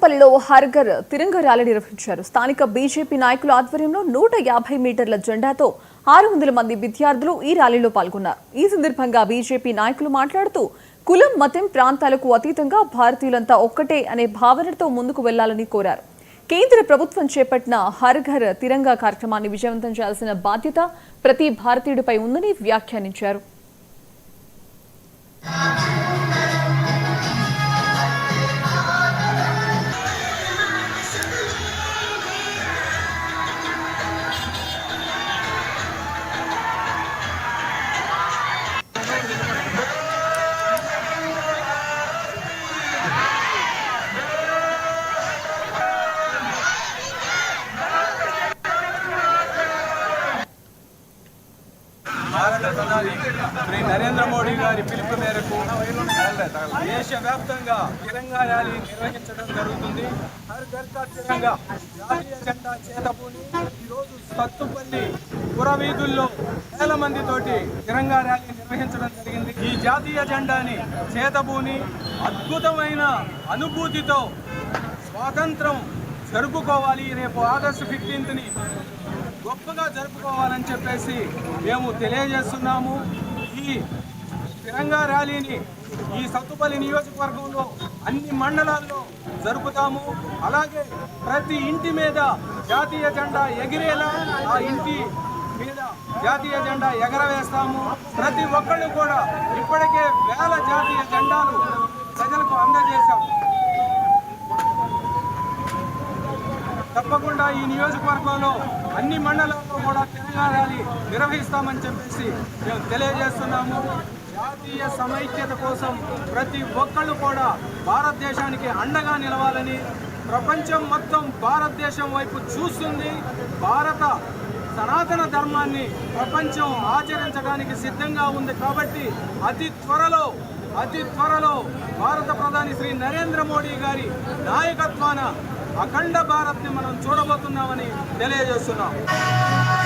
సత్తుపల్లిలో హర్ఘర్ తిరంగా rally నిర్వహించారు. స్థానిక BJP నాయకుల ఆధ్వర్యంలో 150 మీటర్ల జెండాతో 600 మంది విద్యార్థులు ఈ ర్యాలీలో పాల్గొన్నారు. ఈ సందర్భంగా బీజేపీ నాయకులు మాట్లాడుతూ కులం, మతం, ప్రాంతాలకు అతీతంగా భారతీయులంతా ఒక్కటే అనే భావనతో ముందుకు వెళ్లాలని కోరారు. కేంద్ర ప్రభుత్వం చేపట్టిన హర్ఘర్ తిరంగా కార్యక్రమాన్ని విజయవంతం చేయాల్సిన బాధ్యత ప్రతి భారతీయుడిపై ఉందని వ్యాఖ్యానించారు. భారత ప్రధాని శ్రీ నరేంద్ర మోడీ గారి పిలుపు మేరకు దేశవ్యాప్తంగా తిరంగా ర్యాలీ నిర్వహించడం జరుగుతుంది. హర్ ఘర్ కా తిరంగా జాతీయ జెండా చేతబూని ఈరోజు సత్తుపల్లి పురవీధుల్లో వేల మందితోటి తిరంగా ర్యాలీ నిర్వహించడం జరిగింది. ఈ జాతీయ జెండాని చేతబూని అద్భుతమైన అనుభూతితో స్వాతంత్రం జరుపుకోవాలి. రేపు ఆగస్టు 15ని గొప్పగా జరుపుకోవాలని చెప్పేసి మేము తెలియజేస్తున్నాము. ఈ తిరంగా ర్యాలీని ఈ సత్తుపల్లి నియోజకవర్గంలో అన్ని మండలాల్లో జరుపుతాము. అలాగే ప్రతి ఇంటి మీద జాతీయ జెండా ఎగిరేలా ఆ ఇంటి మీద జాతీయ జెండా ఎగరవేస్తాము. ప్రతి ఒక్కళ్ళు కూడా ఇప్పటికే వేల జాతీయ జెండాలు ప్రజలకు అందజేశాము. తప్పకుండా ఈ నియోజకవర్గంలో అన్ని మండలాల్లో కూడా తిరంగా ర్యాలీ నిర్వహిస్తామని చెప్పేసి మేము తెలియజేస్తున్నాము. జాతీయ సమైక్యత కోసం ప్రతి ఒక్కళ్ళు కూడా భారతదేశానికి అండగా నిలవాలని, ప్రపంచం మొత్తం భారతదేశం వైపు చూస్తుంది. భారత సనాతన ధర్మాన్ని ప్రపంచం ఆచరించడానికి సిద్ధంగా ఉంది. కాబట్టి అతి త్వరలో భారత ప్రధాని శ్రీ నరేంద్ర మోడీ గారి నాయకత్వాన అఖండ భారత్ని మనం చూడబోతున్నామని తెలియజేస్తున్నాం.